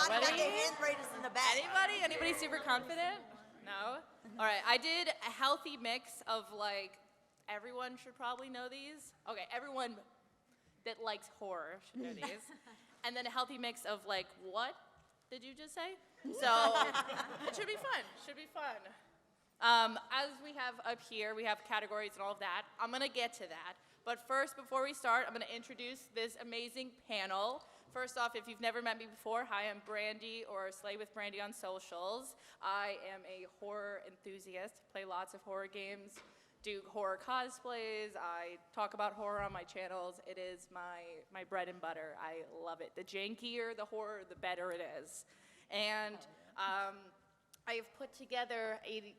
Everybody got their hands raised in the back. Anybody super confident? No? All right, I did a healthy mix of like, everyone should probably know these. Okay, everyone that likes horror should know these. And then a healthy mix of like, what did you just say? So it should be fun. As we have up here, we have categories and all of that. I'm gonna get to that. But first, before we start, I'm gonna introduce this amazing panel. First off, if you've never met me before, hi, I'm Brandy, or SlaywithBrandy on socials. I am a horror enthusiast, play lots of horror games, do horror cosplays, I talk about horror on my channels. It is my bread and butter. I love it. The jankier the horror, the better it is. And I have put together a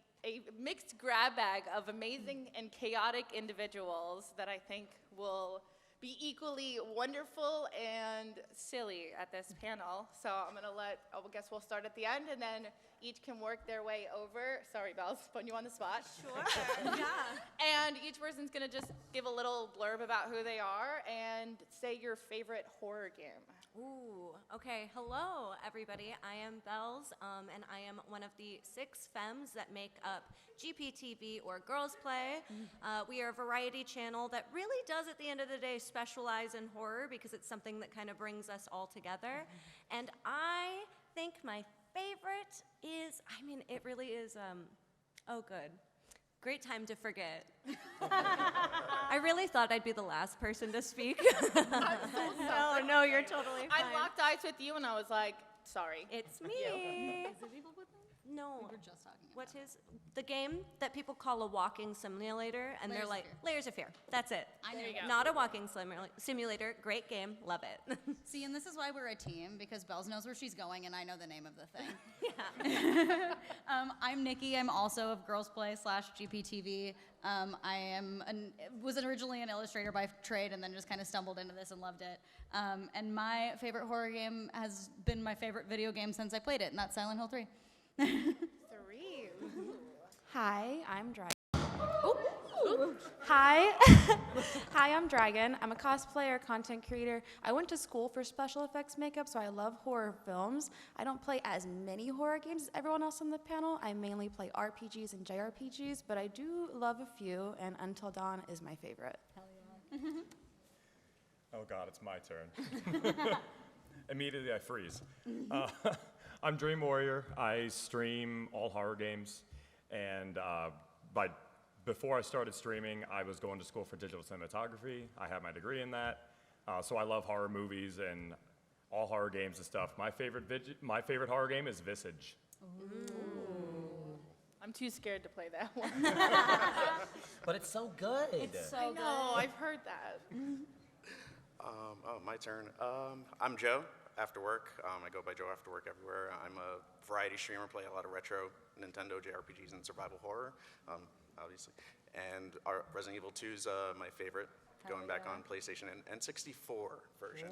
mixed grab bag of amazing and chaotic individuals that I think will be equally wonderful and silly at this panel. So I'm gonna I guess we'll start at the end, and then each can work their way over. Sorry, Bells, putting you on the spot. Sure, yeah. And each person's gonna just give a little blurb about who they are and say your favorite horror game. Ooh, okay. Hello, everybody. I am Bells, and I am one of the 6 femmes that make up GPTV, or Girls Play. We are a variety channel that really does, at the end of the day, specialize in horror because it's something that kind of brings us all together. And I think my favorite is, it really is, oh, good. Great time to forget. I really thought I'd be the last person to speak. I'm so sorry. No, you're totally fine. I locked eyes with you and I was like, sorry. It's me. Is it Evil Within? No. We were just talking about What is the game that people call a walking simulator, and Layers they're of like, Fear. Layers of Fear. That's it. I know. There you go. Not a walking simulator. Great game. Love it. See, and this is why we're a team, because Bells knows where she's going, and I know the name of the thing. Yeah. I'm Nikki. I'm also of Girls Play / GPTV. I was originally an illustrator by trade, and then just kind of stumbled into this and loved it. And my favorite horror game has been my favorite video game since I played it, and that's Silent Hill 3. 3. Hi, I'm Dragon. Hi. Hi, I'm Dragon. I'm a cosplayer, content creator. I went to school for special effects makeup, so I love horror films. I don't play as many horror games as everyone else on the panel. I mainly play RPGs and JRPGs, but I do love a few, and Until Dawn is my favorite. Hell yeah. Oh God, it's my turn. Immediately I freeze. I'm Dream Warrior. I stream all horror games, and before I started streaming, I was going to school for digital cinematography. I have my degree in that, so I love horror movies and all horror games and stuff. My favorite horror game is Visage. Ooh. I'm too scared to play that one. But it's so good. It's so I know, good. I've heard that. My turn. I'm JoAfterWork. I go by JoAfterWork everywhere. I'm a variety streamer, play a lot of retro Nintendo JRPGs and survival horror, obviously. And our Resident Evil 2 is my favorite, going back on PlayStation and N64 version.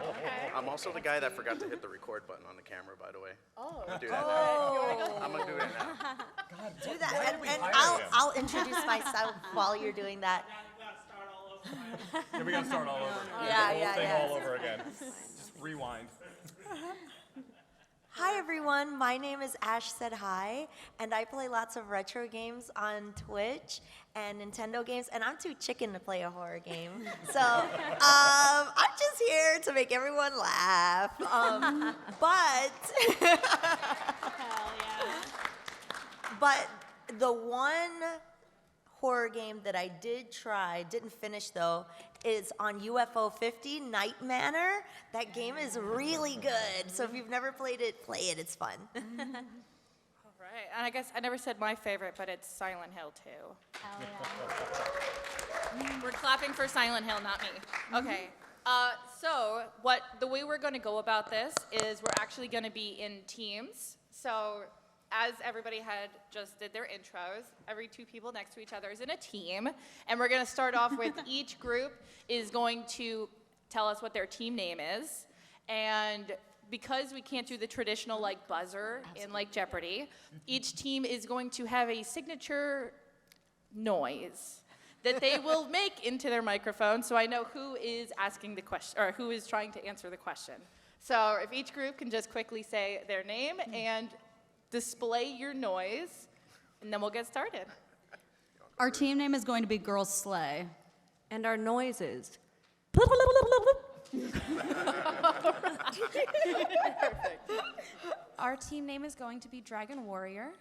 Okay. I'm also the guy that forgot to hit the record button on the camera, by the way. Oh. I'm gonna do that now. I'm gonna do it now. God, Do why that, did we and hire him? I'll introduce myself while you're doing that. Yeah, we gotta start all over. Yeah, the whole yeah, thing yeah. all over again. Just rewind. Hi everyone, my name is Ash Said Hi, and I play lots of retro games on Twitch and Nintendo games, and I'm too chicken to play a horror game. So I'm just here to make everyone laugh. But the one horror game that I did try, didn't finish though, is on UFO 50, Night Manor. That game is really good. So if you've never played it, play it. It's fun. All right, and I guess I never said my favorite, but it's Silent Hill 2. Hell yeah. We're clapping for Silent Hill, not me. Okay, so the way we're gonna go about this is we're actually gonna be in teams. So as everybody had just did their intros, every 2 people next to each other is in a team, and we're gonna start off with each group is going to tell us what their team name is, and because we can't do the traditional like buzzer in like Jeopardy, each team is going to have a signature noise that they will make into their microphone, so I know who is asking the question or who is trying to answer the question. So if each group can just quickly say their name and display your noise, and then we'll get started. Our team name is going to be Girls Slay. And our noises. Our team name is going to be Dragon Warrior.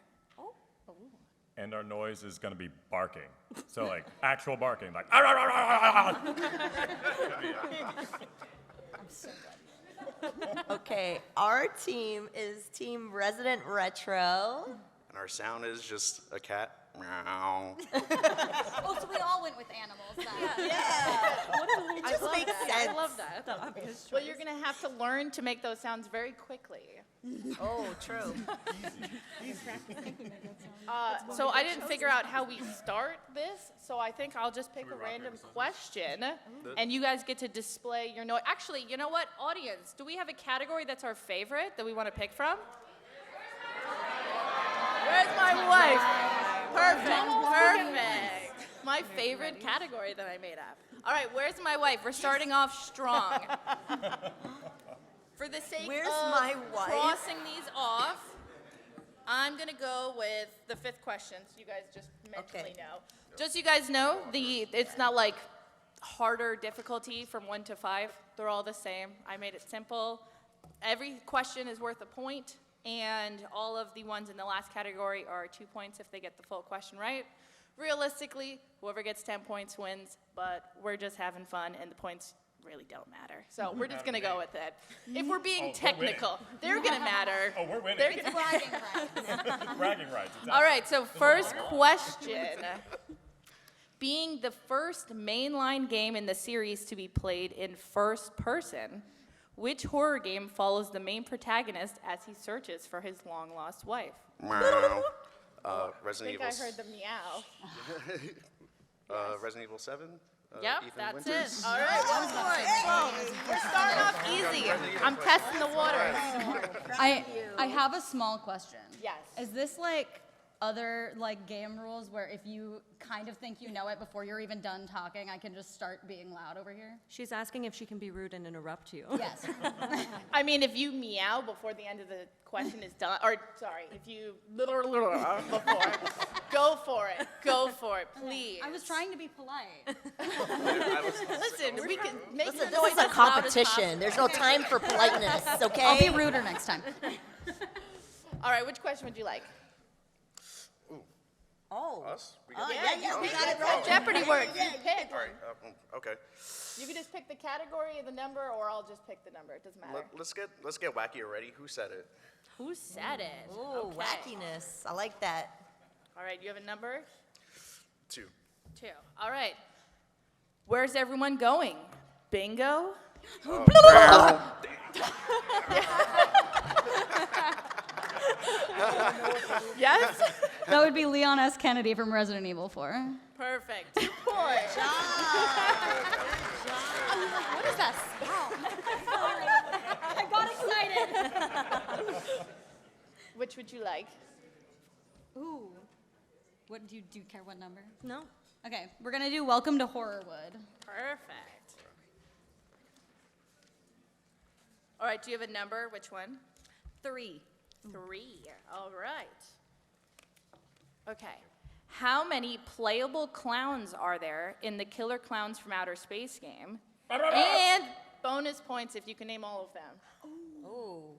And our noise is going to be barking. So like actual barking, like. "Ah, rah, rah, rah, rah, rah." Okay, our team is Team Resident Retro. And our sound is just a cat. Meow. Oh, so we all went with animals then. It just makes sense. I love that. Well, you're going to have to learn to make those sounds very quickly. Oh, true. So I didn't figure out how we start this, so I think I'll just pick a random question, and you guys get to display your noise. Actually, you know what, audience, do we have a category that's our favorite that we want to pick from? Where's my wife? Perfect. My favorite category that I made up. All right, where's my wife? We're starting off strong. For the sake Where's of my wife? crossing these off, I'm gonna go with the 5th question, so you guys just mentally Okay. know. Just so you guys know, it's not like harder difficulty from 1 to 5. They're all the same. I made it simple. Every question is worth a point, and all of the ones in the last category are 2 points if they get the full question right. Realistically, whoever gets 10 points wins, but we're just having fun, and the points really don't matter. So we're just gonna go with it. If we're being technical, they're gonna matter. Oh, we're winning. They're gonna Bragging rights. Bragging rights. Exactly. All right, so first question. Being the first mainline game in the series to be played in first person, which horror game follows the main protagonist as he searches for his long-lost wife? Meow. I Resident think I Evil. heard the meow. Resident Evil 7. Yep, Ethan that's Winters. it. All right, 1 point. Well, we're starting off easy. I'm testing the waters. I have a small question. Yes. Is this like other like game rules where if you kind of think you know it before you're even done talking, I can just start being loud over here? She's asking if she can be rude and interrupt you. Yes. I mean, if you meow before the end of the question is done, or sorry, if you before, go for it. Go for it, please. I was trying to be polite. Listen, we can make the Listen, noise this is a as loud as competition. possible. There's no time for politeness, okay? I'll be ruder next time. All right, which question would you like? Oh. Us? We Oh, got yeah, we got it That's how right. Jeopardy works. You pick. All right. Okay. You can just pick the category, the number, or I'll just pick the number. It doesn't matter. Let's get wacky already. Who said it? Who said it? Ooh, Okay. wackiness. I like that. All right, you have a number? 2. 2. All right. Where's everyone going? Bingo? Yes? That would be Leon S. Kennedy from Resident Evil 4. Perfect. 2 points. What is that sound? I got excited. Which would you like? Ooh. What do you care what number? No. Okay, we're gonna do Welcome to Horrorwood. Perfect. All right, do you have a number? Which one? 3. 3. All right. Okay. How many playable clowns are there in the Killer Clowns from Outer Space game? And bonus points if you can name all of them. Ooh.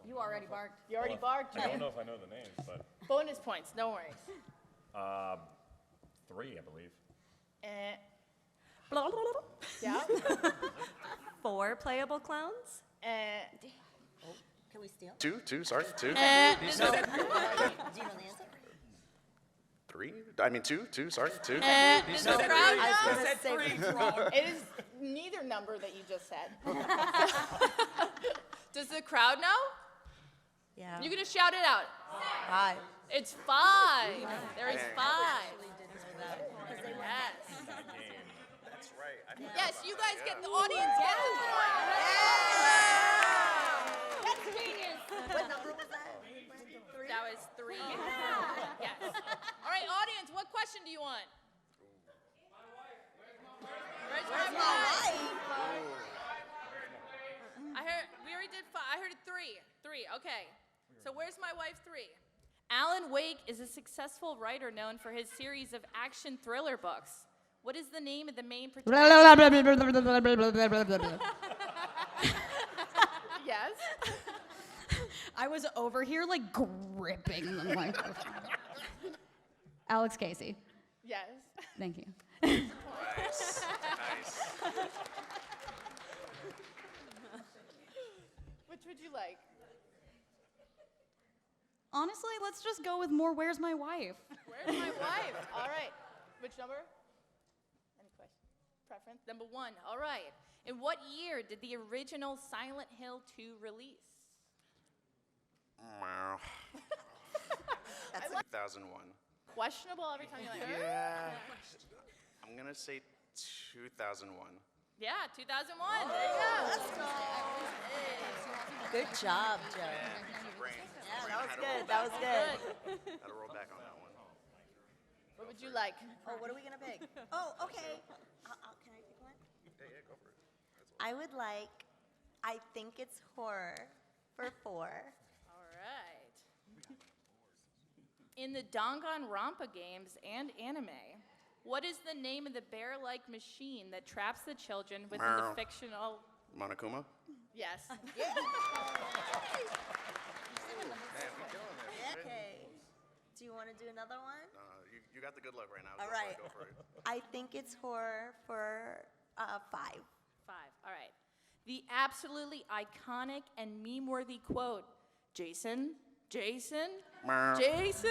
You already barked. You already barked, I don't Jim. know if I know the names, but Bonus points, no worries. 3, I believe. Eh. Yeah. 4 playable clowns? Eh. Can we steal? 2. Sorry. 2. Eh. Do you know the answer? 3. I mean 2. Sorry. 2. Eh. Does the crowd I know? was gonna say It is neither number that you just said. Does the crowd know? Yeah. You can just shout it out. 5. It's 5. There is 5. Yes. That's right. Yes, you guys get the audience get the point. That's genius. What number was that? That was 3. Yes. All right, audience, what question do you want? Where's my wife? I heard did 5. I heard it 3. 3. Okay. So where's my wife 3? Alan Wake is a successful writer known for his series of action thriller books. What is the name of the main protagonist? Yes. I was over here like gripping the microphone. Alex Casey. Yes. Thank you. Nice. Nice. Which would you like? Honestly, let's just go with more Where's My Wife? Where's my wife? All right. Which number? Any question? Preference? Number 1. All right. In what year did the original Silent Hill 2 release? Wow. That's 2001. Questionable every time you're like, Yeah. I'm gonna say 2001. Yeah, 2001. There you go. Let's go. Good job, Joe. Brain. Yeah, Brain that was had to good. roll That back. was good. Had to roll back on that one. What would you like? Oh, what are we gonna pick? Oh, okay. Can I pick one? Yeah, go for it. I would like. I think it's horror for 4. All right. In the Danganronpa games and anime, what is the name of the bear-like machine that traps the children within the Meow. fictional... Monokuma? Yes. Okay. Do you want to do another one? You got the good luck right now. All Go for right. it, Go for it. I think it's horror for 5. 5. All right. The absolutely iconic and meme-worthy quote, Jason, Meow. Jason.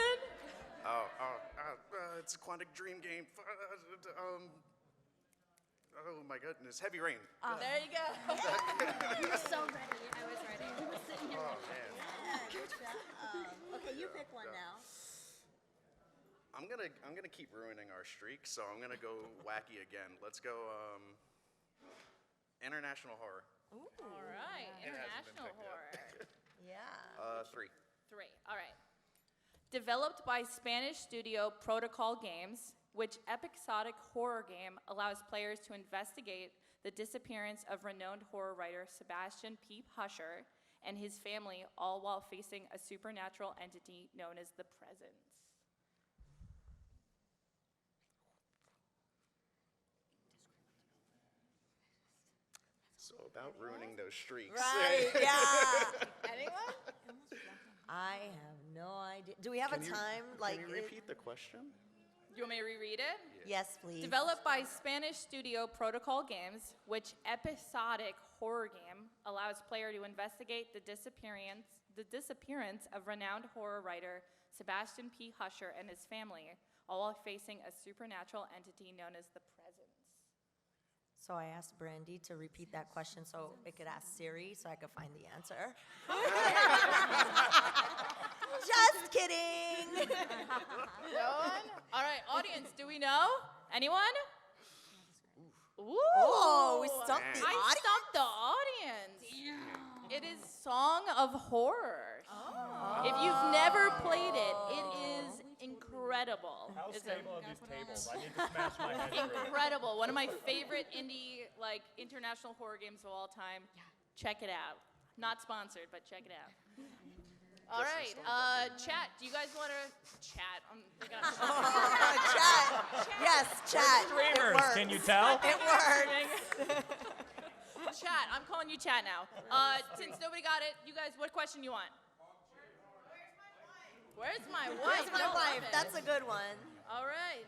It's a quantic dream game. Oh my goodness. Heavy Rain. There you go. You were so ready. I was ready. Oh man. Okay, you pick one now. I'm gonna keep ruining our streak, so I'm gonna go wacky again. Let's go international horror. All right. It hasn't been International picked horror. Yeah. 3. 3. All right. Developed by Spanish studio Protocol Games, which episodic horror game allows players to investigate the disappearance of renowned horror writer Sebastian P. Husher and his family, all while facing a supernatural entity known as the Presence. So about ruining those streaks. Right. Yeah. Anyone? I have no idea. Do we have Can a you- time? Can you repeat the question? Do you want me to reread it? Yes, please. Developed by Spanish studio Protocol Games, which episodic horror game allows player to investigate the disappearance of renowned horror writer Sebastian P. Husher and his family, all while facing a supernatural entity known as the Presence. So I asked Brandy to repeat that question so it could ask Siri so I could find the answer. Just kidding. No one? All right, audience, do we know? Anyone? Ooh. Oh, we stumped the I audience. stumped the audience. It is Song of Horror. Oh. If you've never played it, it is incredible. How It's stable are these tables? I need to smash my head through it. incredible. One of my favorite indie, like, international horror games of all time. Check it out. Not sponsored, but check it out. All right, chat. Do you guys want to chat? I'm thinking Chat. Yes, chat. It Streamers, works. can you tell? It works. Chat. I'm calling you chat now. Since nobody got it, you guys, what question you want? Where's my wife? Where's my Don't wife? love it. That's a good one. All right.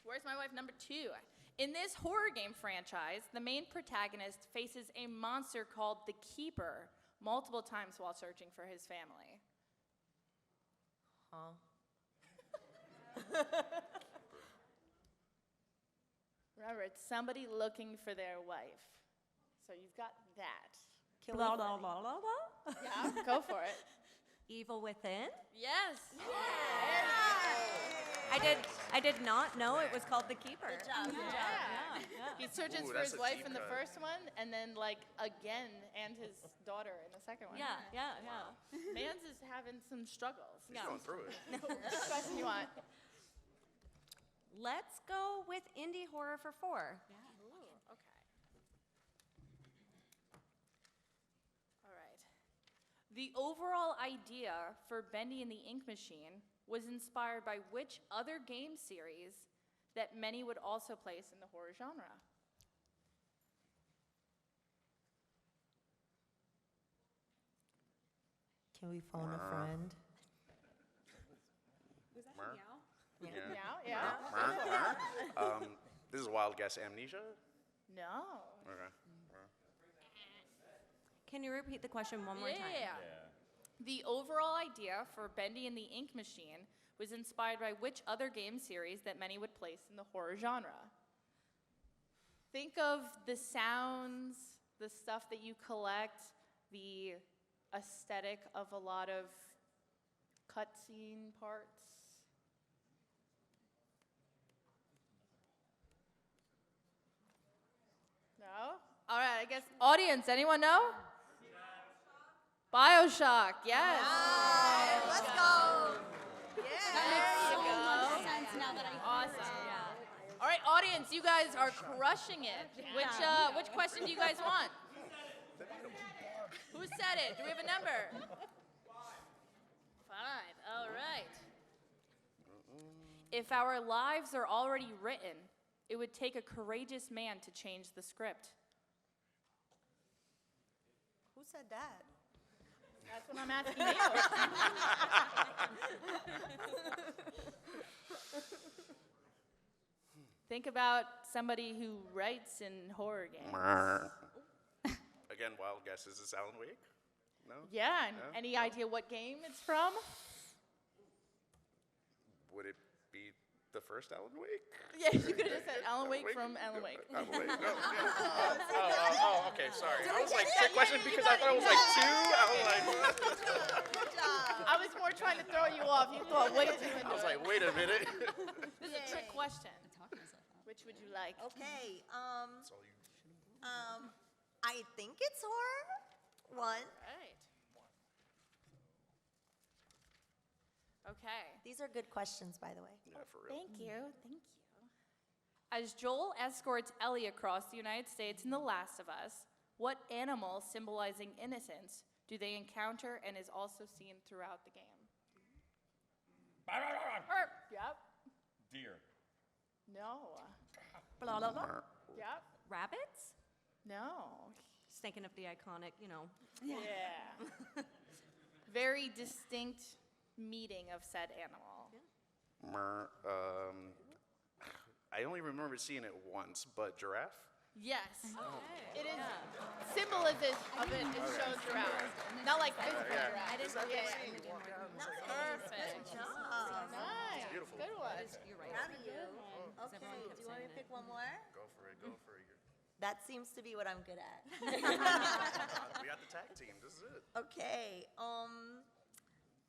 Where's my wife? Number 2. In this horror game franchise, the main protagonist faces a monster called the Keeper multiple times while searching for his family. Huh? Remember, it's somebody looking for their wife. So you've got that. Can Blah, we- blah, blah, blah, blah. Yeah, go for it. Evil Within. Yes. I did not know it was called The Keeper. Good job. Good job. Yeah. He searches Ooh, for that's his a wife deep in the cut. first one, and then like again, and his daughter in the second one. Yeah. Mans is having some struggles. He's going through it. Which question you want? Let's go with indie horror for 4. Ooh, okay. The overall idea for Bendy and the Ink Machine was inspired by which other game series that many would also place in the horror genre? Can we phone a friend? Yeah. This is a wild guess. Amnesia? No. Okay. Can you repeat the question one more time? Yeah. The overall idea for Bendy and the Ink Machine was inspired by which other game series that many would place in the horror genre? Think of the sounds, the stuff that you collect, the aesthetic of a lot of cutscene parts. No? All right, I guess audience, anyone know? BioShock, yes. Let's go. Sense now that I Awesome. All right, audience, you guys are crushing it. Which question do you guys want? Who said it? Do we have a number? 5. All right. If our lives are already written, it would take a courageous man to change the script. Who said that? That's what I'm asking you. Think about somebody who writes in horror games. Again, wild guess. Is this Alan Wake? No? Yeah, and No? any idea what game it's from? Would it be the first Alan Wake? Yeah, you could have just said Alan Wake from Alan Wake. Alan Wake. No. Yeah. Oh, okay. Sorry. I was like, trick question because I thought it was like 2. I was like, Good job. I was more trying to throw you off. You thought way too into I was it. like, wait a minute. This is a trick question. Which would you like? Okay. That's all you. I think it's horror. 1. Right. Okay. These are good questions, by the way. Yeah, for real. Thank you. Thank you. As Joel escorts Ellie across the United States in The Last of Us, what animal symbolizing innocence do they encounter and is also seen throughout the game? Yep. Deer. No. Blah, blah, blah. Yep. Rabbits? No. Just thinking of the iconic, Yeah. Very distinct meaning of said animal. I only remember seeing it once, but giraffe? Yes. It is symbolism of it is shown throughout. Not like physical giraffe. I didn't Perfect. Nice. Beautiful. Good one. You're right. Proud of you. Okay. Do you want me to pick one more? Go for it. Go for it. That seems to be what I'm good at. We got the tag team. This is it. Okay.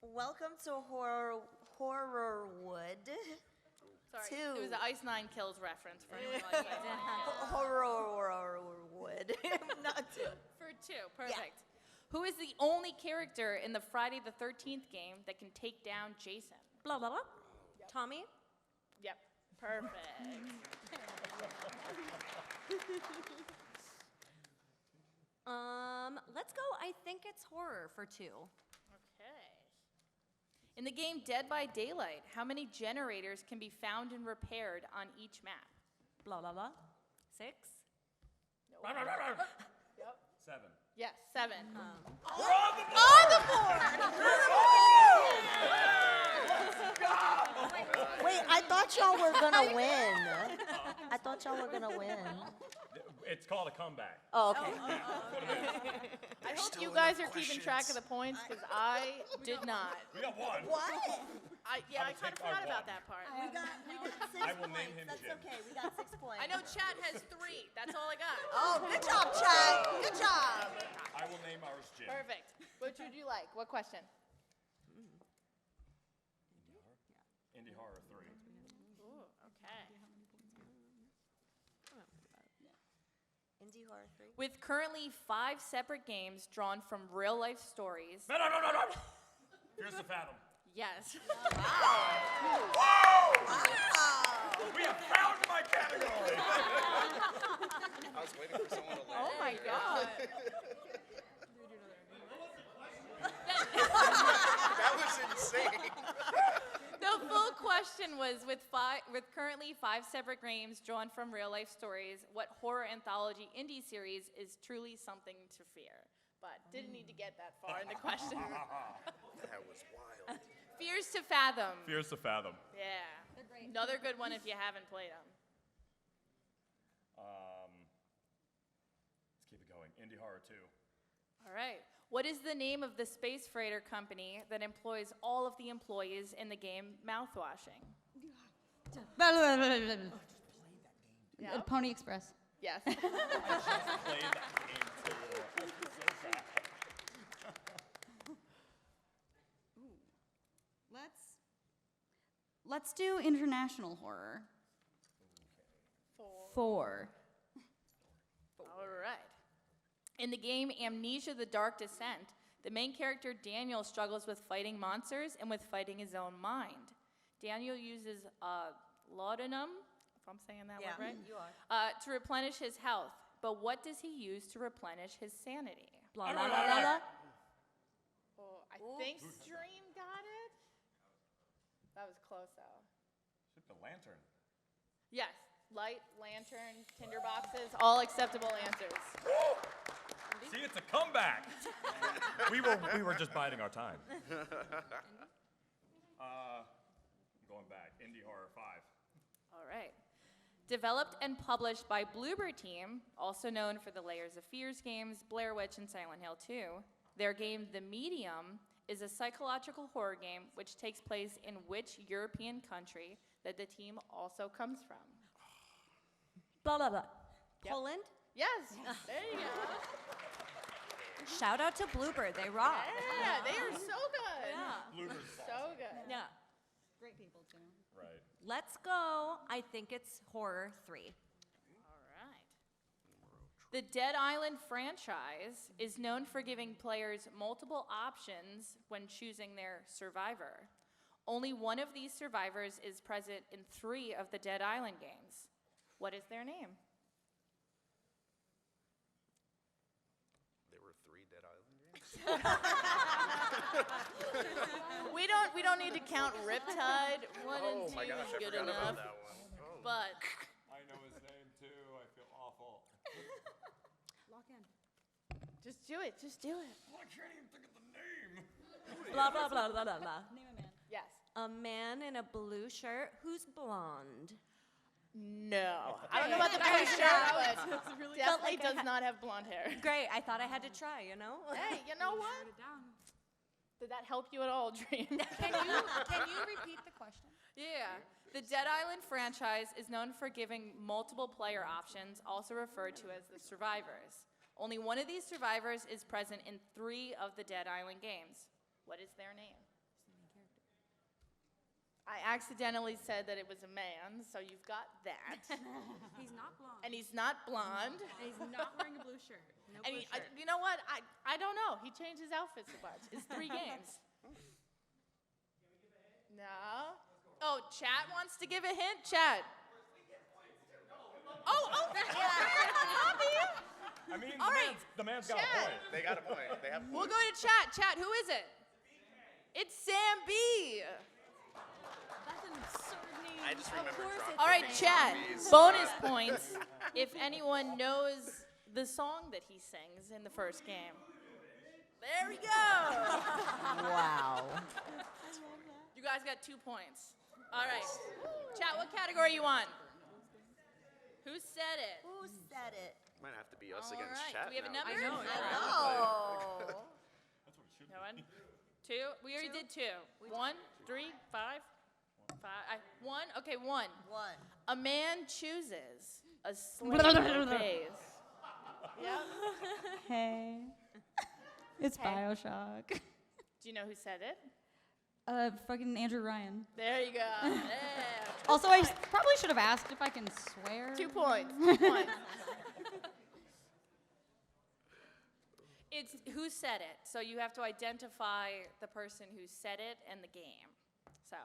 Welcome to Horrorwood. Sorry. 2. It was an Ice 9 Kills reference for anyone like that. Horrorwood. Not 2. For 2. Perfect. Who is the only character in the Friday the 13th game that can take down Jason? Blah, blah, blah. Tommy? Yep. Perfect. Let's go. I think it's horror for 2. Okay. In the game Dead by Daylight, how many generators can be found and repaired on each map? Blah, blah, blah. 6? 7. Yes, 7. Wait, I thought y'all were gonna win. I thought y'all were gonna win. It's called a comeback. Oh, okay. I hope you guys are keeping track of the points because I did not. We got 1. What? I will kind of take our forgot about 1. that part. We got 6 I will points. name him That's Jim. okay. We got 6 points. I know chat has 3. That's all I got. Oh, good job, Chad. Good job. I will name ours Jim. Perfect. Which would you like? What question? Indie Horror 3. Ooh, okay. Indie Horror 3. With currently 5 separate games drawn from real life stories. No. Here's the Fathom. Yes. We have found my category. I was waiting for someone to Oh my god. was with currently 5 separate games drawn from real life stories, what horror anthology indie series is truly something to fear? But didn't need to get that far in the question. That was wild. Fears to Fathom. Fears to Fathom. Yeah. Another good one if you haven't played them. Let's keep it going. Indie Horror 2. All right. What is the name of the space freighter company that employs all of the employees in the game Mouthwashing? Yeah. Pony Express. Yes. Played that game too. So sad. Let's do international horror. 4. All right. In the game Amnesia: The Dark Descent, the main character Daniel struggles with fighting monsters and with fighting his own mind. Daniel uses laudanum, if I'm saying that word right, you are. to replenish his health. But what does he use to replenish his sanity? Blah, blah, blah, blah, blah. Oh, I think Stream got it. That was close though. Shit, the lantern. Yes, light, lantern, tinder boxes, all acceptable answers. See, it's a comeback. we were just biding our time. Going back. Indie Horror 5. All right. Developed and published by Bloober Team, also known for the Layers of Fears games, Blair Witch, and Silent Hill 2. Their game, The Medium, is a psychological horror game which takes place in which European country that the team also comes from? Blah, blah, blah. Yep. Poland? Yes. There you go. Shout out to Bloober. They rock. Yeah, they are so good. Yeah. Bloopers. So good. Yeah. Great people, too. Right. Let's go. I think it's Horror 3. All right. The Dead Island franchise is known for giving players multiple options when choosing their survivor. Only one of these survivors is present in 3 of the Dead Island games. What is their name? There were 3 Dead Island games. We don't need to count Riptide. 1 and 2 Oh my gosh, is I good forgot enough. about that one. Oh. But I know his name too. I feel awful. Lock in. just do it. Just do it. I can't even think of the name. Blah, blah, blah, blah, blah, blah. Name a man. Yes. A man in a blue shirt who's blonde. No. I don't know about the blue shirt, but definitely does not have blonde hair. Great. I thought I had to try, you know? Hey, you know what? Did that help you at all, Dream? Can you repeat the question? Yeah. The Dead Island franchise is known for giving multiple player options, also referred to as the survivors. Only one of these survivors is present in 3 of the Dead Island games. What is their name? I accidentally said that it was a man, so you've got that. He's not blonde. And he's not blonde. And he's not wearing a blue shirt. No And blue he, shirt. you know what? I don't know. He changed his outfits a bunch. It's 3 games. No. Oh, chat wants to give a hint? Chat. Oh, I mean, All right, the man's got a Chad. point. They got a point. They have a we'll point. go to chat. Chat, who is it? It's Sam B. That's an absurd name. I just remember dropping All right, names. chat. Zombies. Bonus points if anyone knows the song that he sings in the first game. There we go. Wow. You guys got 2 points. All right. Chat, what category you want? Who said it? Who said it? Might have to be us All against right. chat Do we have a now. number? I know. Oh. That's what it should No one? 2? We already did 2. 1, 3, 5. 1? Okay, 1. 1. A man chooses. A slave obeys. Yep. Hey. It's Hey. Bioshock. Do you know who said it? Fucking Andrew Ryan. There you go. Yeah. Also, I probably should have asked if I can swear. 2 points. 2 points. It's who said it. So you have to identify the person who said it and the game. So,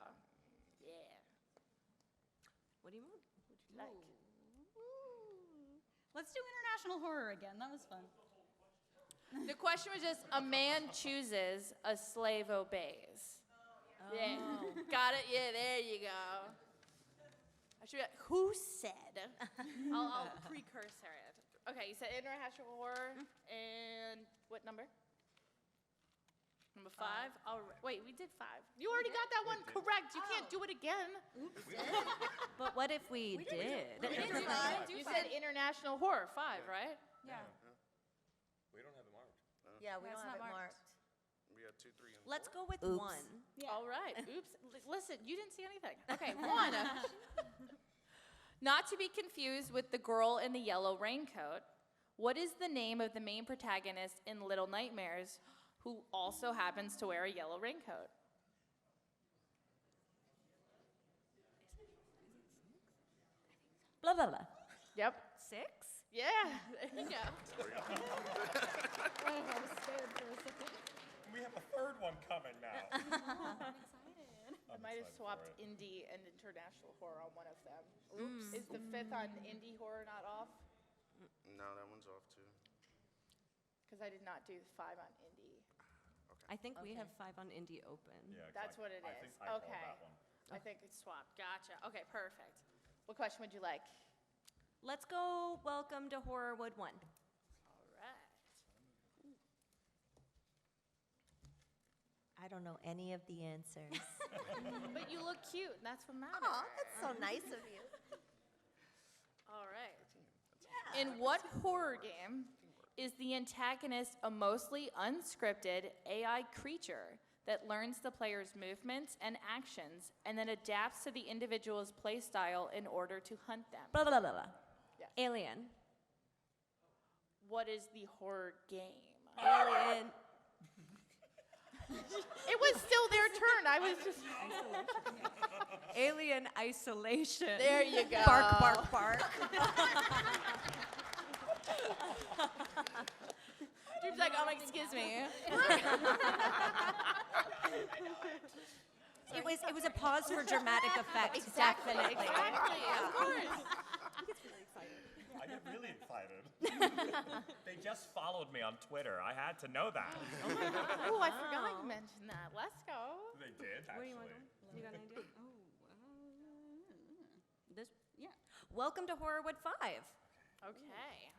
yeah. What do you mean? Like. Let's do international horror again. That was fun. The question was just a man chooses, a slave obeys. Yeah. Got it? Yeah, there you go. should be like, who said? I'll precursor it. Okay, you said international horror, and what number? Number 5? Wait, we did 5. You already got that one correct. You can't do it again. But what if we did? You said international horror, 5, right? Yeah. We don't have it marked. Yeah, we Yeah, don't it's have it not marked. marked. We had 2, 3, and 4. Let's go with Oops. 1. All right. Oops. Listen, you didn't see anything. Okay, 1. Not to be confused with the girl in the yellow raincoat, what is the name of the main protagonist in Little Nightmares who also happens to wear a yellow raincoat? Blah, blah, blah. Yep. 6? Yeah, there you go. We have a third one coming now. I might have swapped indie and international horror on one of them. Oops. Is the 5th on indie horror not off? No, that one's off too. Because I did not do 5 on indie. I think we have 5 on Indie Open. Yeah, That's what it I is. think I called Okay. that one. I think it's swapped. Gotcha. Okay, perfect. What question would you like? Let's go Welcome to Horrorwood 1. All right. I don't know any of the answers. But you look cute, and that's what matters. Aw, that's so nice of you. All right. In what horror game is the antagonist a mostly unscripted AI creature that learns the player's movements and actions and then adapts to the individual's playstyle in order to hunt them? Blah, blah, blah, blah. Yes. Alien. What is the horror game? Alien. It was still their turn. I was just. Alien Isolation. There you go. Bark, bark, bark. Dream's like, excuse me. It was a pause for dramatic effect. Definitely. Exactly, of course. I get really excited. They just followed me on Twitter. I had to know that. Oh, I forgot you mentioned that. Let's go. They did, actually. Where do you want to go? You got an idea? This, yeah. Welcome to Horrorwood 5. Okay.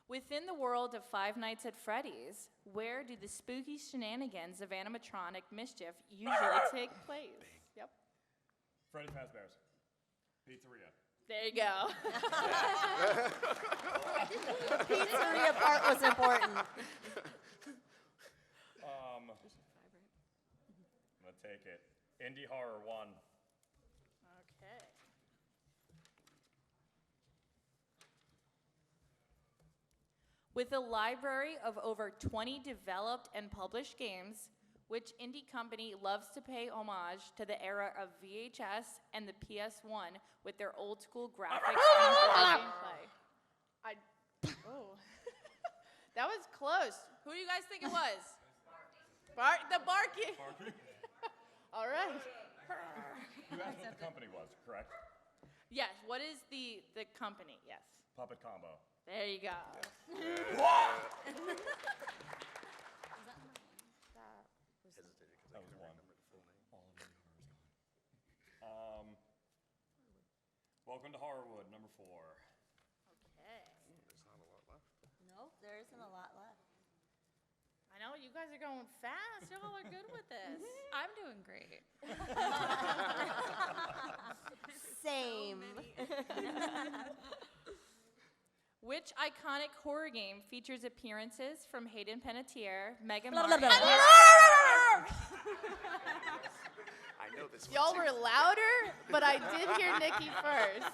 Within the world of Five Nights at Freddy's, where do the spooky shenanigans of animatronic mischief usually take place? Yep. Freddy Fazbear's Pizzeria. There you go. Pizzeria part was important. I'm gonna take it. Indie Horror 1. Okay. With a library of over 20 developed and published games, which indie company loves to pay homage to the era of VHS and the PS1 with their old school graphics and gameplay? That was close. Who do you guys think it was? The Barky. All right. You asked what the company was, correct? Yes. What is the company? Yes. Puppet Combo. There you go. That was 1. All of Indie Horror's gone. Welcome to Horrorwood, number 4. Okay. There's not a lot left. No, there isn't a lot left. I know you guys are going fast. Y'all are good with this. I'm doing great. Same. Which iconic horror game features appearances from Hayden Panettiere, Megan Blah, blah, Martin? blah, blah. I know this one Y'all too. were louder, but I did hear Nikki first.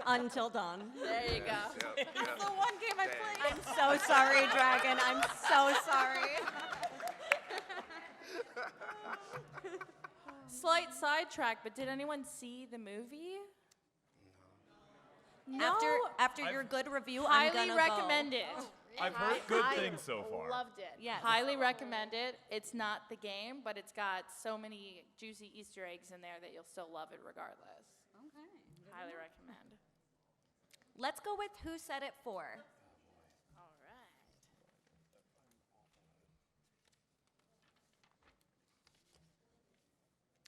Until Dawn. There you go. Yep, yep. The one game I played. I'm so sorry, Dragon. I'm so sorry. Slight sidetrack, but did anyone see the movie? No. After your good review, I'm Highly gonna recommend it. I've heard good things so far. Loved it. Yes. Highly recommend it. It's not the game, but it's got so many juicy Easter eggs in there that you'll still love it regardless. Okay. Highly recommend. Let's go with Who Said It For. All right.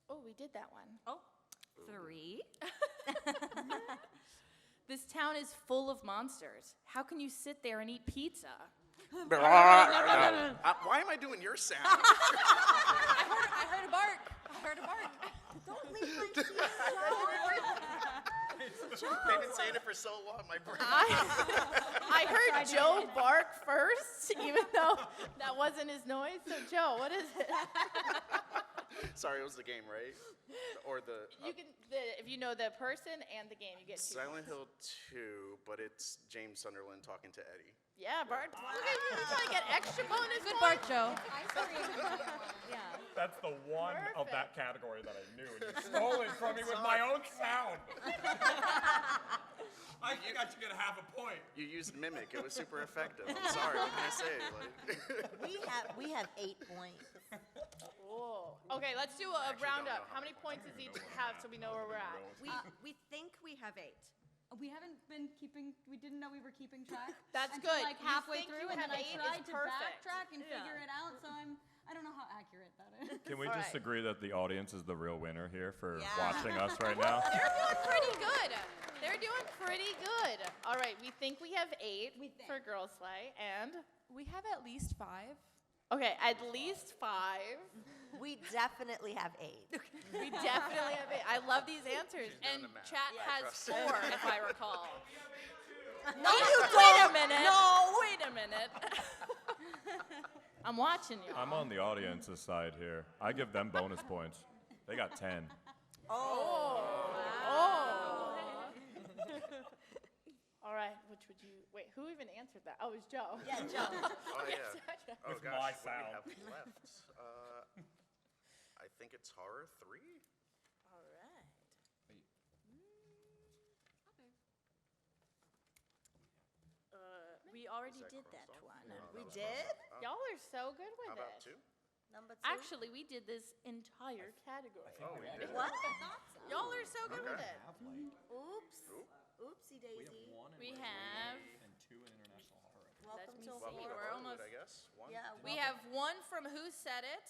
Oh, we did that one. Oh. 3. This town is full of monsters. How can you sit there and eat pizza? Why am I doing your sound? I heard a bark. I heard a bark. Don't leave my seat. They've been saying it for so long, my brain. I heard Joe bark first, even though that wasn't his noise. So Joe, what is it? Sorry, it was the game, right? Or the You can, if you know the person and the game, you get 2. Silent Hill 2, but it's James Sunderland talking to Eddie. Yeah, Bart. Look at you trying to get extra bonus Good points. bark, Joe. Yeah. That's the one of that category that I knew, and you stole it from me with my own sound. I think I should get half a point. You used Mimic. It was super effective. I'm sorry. What can I say? Like, We have 8 points. Whoa. Okay, let's do a roundup. How many points does each have so we know where we're at? We think we have 8. We haven't been keeping, we didn't know we were keeping track. That's until good. like You halfway think through, you and then have I 8 is tried to perfect. backtrack and Yeah. figure it out, so I don't know how accurate that is. Can we All just right. agree that the audience is the real winner here for Yeah. watching us right now? They're doing pretty good. They're doing pretty good. All right, we think we have 8 for Girls Slay, and We have at least 5. okay, at least 5. We definitely have 8. We definitely have 8. I love these answers, and the math. chat I has trust 4, if I recall. No, you Wait a don't. minute. No. Wait a minute. I'm watching you. I'm on the audience's side here. I give them bonus points. They got 10. All right, which would you wait? Who even answered that? Oh, it was Joe. Yeah, Joe. oh, yeah. Oh, With gosh. my What do sound. we have left? I think it's horror 3. All right. We already that did crossed that off? one. No, that We was did? crossed off. Y'all are so good with How about it. 2? Number 2. Actually, we did this entire category. Oh, we did. What? Y'all are so good with it. Oops. Oopsie daisy. We have. and 2 in international horror. Welcome me to see. Welcome to We're Hollywood, almost- I guess. 1. Yeah, We have one from Who Said It.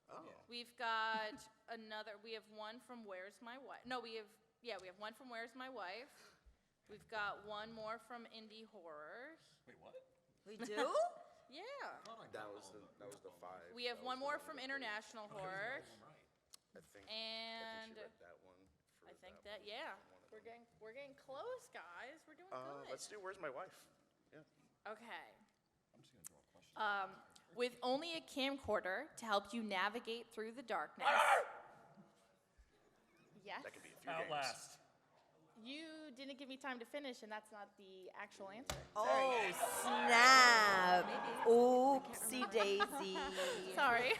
Oh. We've got another. We have one from Where's My Wife? No, we have one from Where's My Wife. We've got one more from Indie Horror. Wait, what? we do? Yeah. That was the 5. We have one more from International Horror. I think And she read that one. I think that we're getting close, guys. We're doing good. Let's do Where's My Wife? Yeah. Okay. With only a camcorder to help you navigate through the darkness. Yes. That could be a few games. Outlast. You didn't give me time to finish, and that's not the actual answer. Oh, snap. Oopsie daisy. Sorry.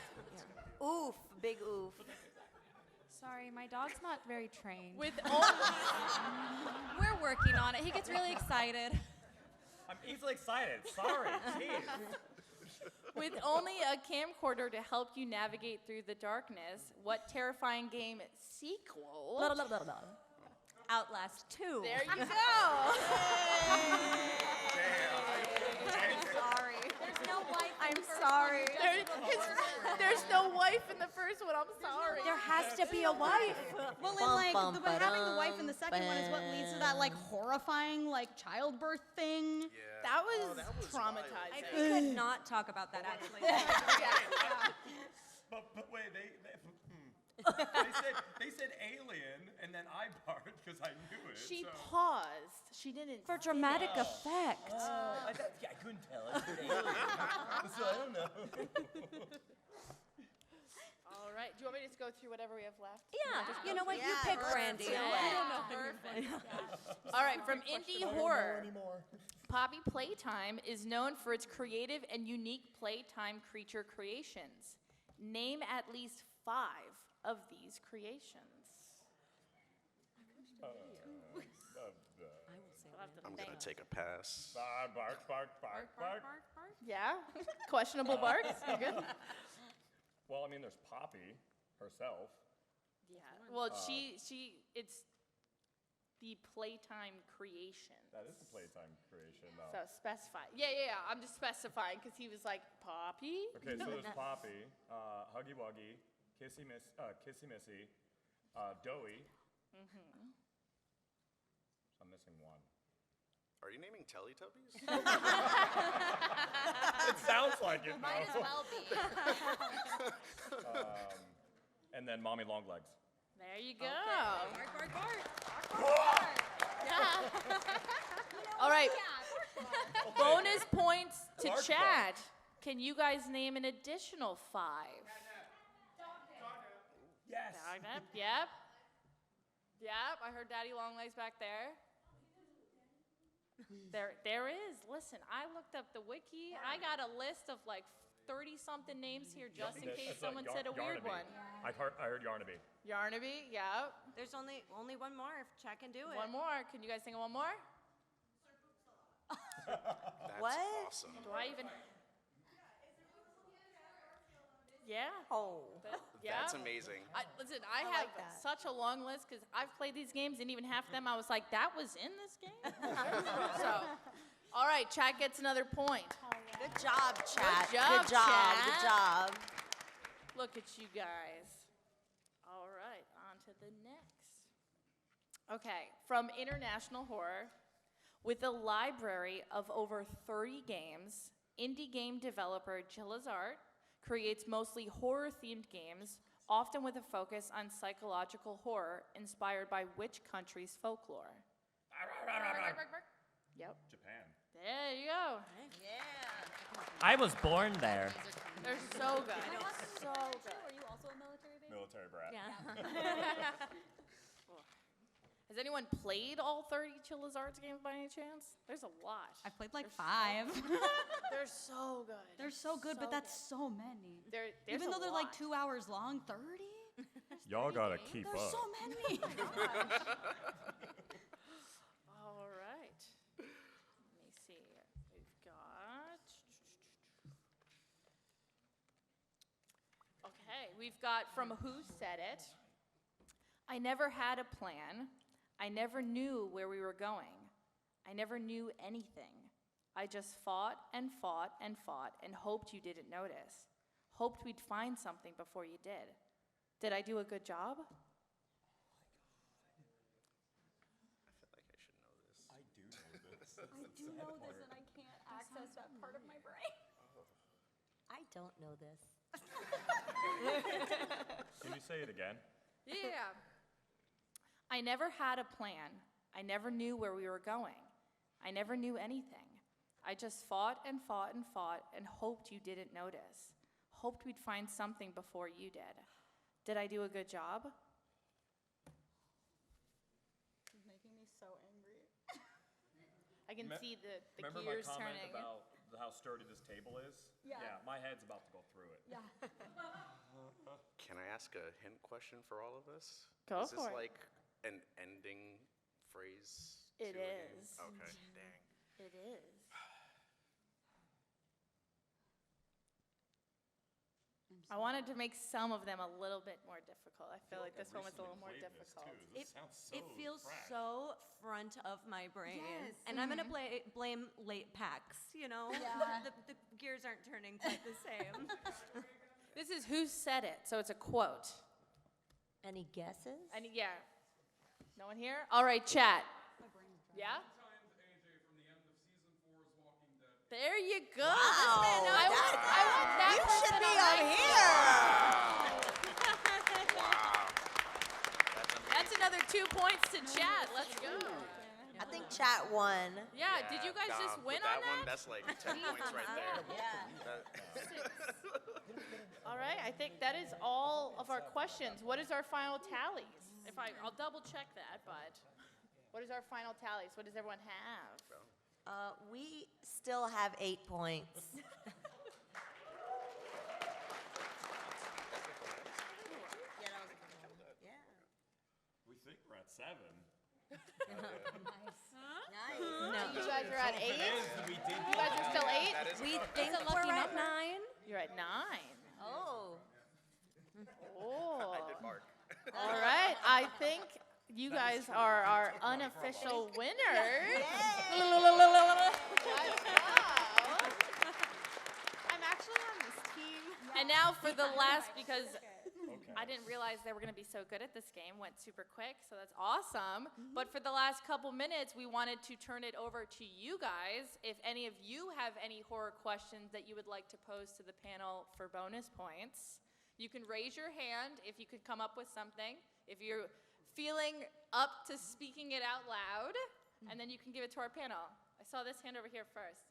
Oof. Big oof. Sorry, my dog's not very trained. With only, We're working on it. He gets really excited. I'm easily excited. Sorry. Jeez. with only a camcorder to help you navigate through the darkness, what terrifying game sequel? Blah, blah, blah, blah. Outlast 2. There you go. Sorry. There's no wife. I'm sorry. There's no wife in the first one. I'm sorry. There has to be a wife. Well, and Bum, like, bum, but having the wife in the ba-dum, second one is what leads to that like horrifying like childbirth thing. Yeah. That was that was traumatizing. We could not talk about that actually. But wait, they said alien, and then I barked because I knew it. She so. paused. She didn't. For dramatic effect. I couldn't tell. I heard alien. So I don't know. All right. Do you want me to just go through whatever we have left? Yeah, you know what? You Yeah, pick let's Brandy. do it. Perfect. All right. From indie horror, Poppy Playtime is known for its creative and unique playtime creature creations. Name at least 5 of these creations. I'm going to take a pass. Bark, bark, bark, bark. Yeah? Questionable barks? You good? Well, I mean, there's Poppy herself. Yeah. Well, it's the playtime creation. That is the playtime creation, though. So specify. Yeah. I'm just specifying because he was like, Poppy? Okay, so there's Poppy, Huggy Wuggy, Kissy Missy, Doughy. I'm missing one. Are you naming Teletubbies? It sounds like it, Might as though. well be. And then Mommy Longlegs. There you go. Bark, bark, bark. All right. Bonus points to Bark, Chad. Can you guys name an additional 5? Yes. Yep. Yep. I heard Daddy Longlegs back there. There is. Listen, I looked up the wiki. I got a list of like 30-something names here just in case It's like someone said a weird Yarnaby. one. I heard Yarnaby. Yarnaby, yep. There's only one more if Chad can do it. One more. Can you guys think of one more? That's What? awesome. Do I even? Yeah. Oh. Yeah. That's amazing. Listen, I have like that. such a long list because I've played these games and even half of them I was like, that was in this game? So, all right, Chad gets another point. Good job, chat. Good job, Good job. chat. Good job. Look at you guys. All right, on to the next. Okay, from International Horror, with a library of over 30 games, indie game developer JoAfterWork creates mostly horror-themed games, often with a focus on psychological horror inspired by which country's folklore? Yep. Japan. There you go. I was born there. They're so good. So good. Are you also a military baby? Military brat. Has anyone played all 30 JoAfterWork games by any chance? There's a lot. I've played like 5. They're so good. They're so good, but that's so many. There's Even a though they're like lot. 2 hours long, 30? Y'all gotta keep There's up. so many. All right. Let me see. We've got. Okay, we've got from Who Said It. I never had a plan. I never knew where we were going. I never knew anything. I just fought and fought and fought and hoped you didn't notice. Hoped we'd find something before you did. Did I do a good job? I feel like I should know this. I do know this. I do know this and I can't access that part of my brain. I don't know this. Can you say it again? Yeah. I never had a plan. I never knew where we were going. I never knew anything. I just fought and fought and fought and hoped you didn't notice. Hoped we'd find something before you did. Did I do a good job? This is making me so angry. I can see the Remember gears my comment turning. about how sturdy this table is? Yeah. My head's about to go through it. Yeah. Can I ask a hint question for all of us? Go Is this for it. like an ending phrase? It to a game? is. Okay, dang. It is. I wanted to make some of them a little bit more difficult. I feel like this one was a little more difficult. This sounds so It feels fresh. so front of my brain. Yes. And I'm going to blame late PAX, you know? Yeah. The gears aren't turning quite the same. This is Who Said It, so it's a quote. Any guesses? Yeah. No one here? All right, chat. Yeah? There you go. Wow, I want that You person should be on up my here. Wow. That's another 2 points to chat. Let's go. I think chat won. Yeah, did you guys just win with on that one, that? that's like 10 points right there. All right, I think that is all of our questions. What is our final tallies? I'll double check that, but what is our final tallies? What does everyone have? We still have 8 points. We think we're at 7. You guys are at 8? We did. You guys are still 8? That is We about think right. we're at 9. You're at 9. Oh. Oh. I did bark. All right, I think you guys are our unofficial winners. Nice job. I'm actually on this team. And now for the last, because I didn't realize they were going to be so good at this game. Went super quick, so that's awesome. But for the last couple minutes, we wanted to turn it over to you guys. If any of you have any horror questions that you would like to pose to the panel for bonus points, you can raise your hand if you could come up with something. If you're feeling up to speaking it out loud, and then you can give it to our panel. I saw this hand over here first.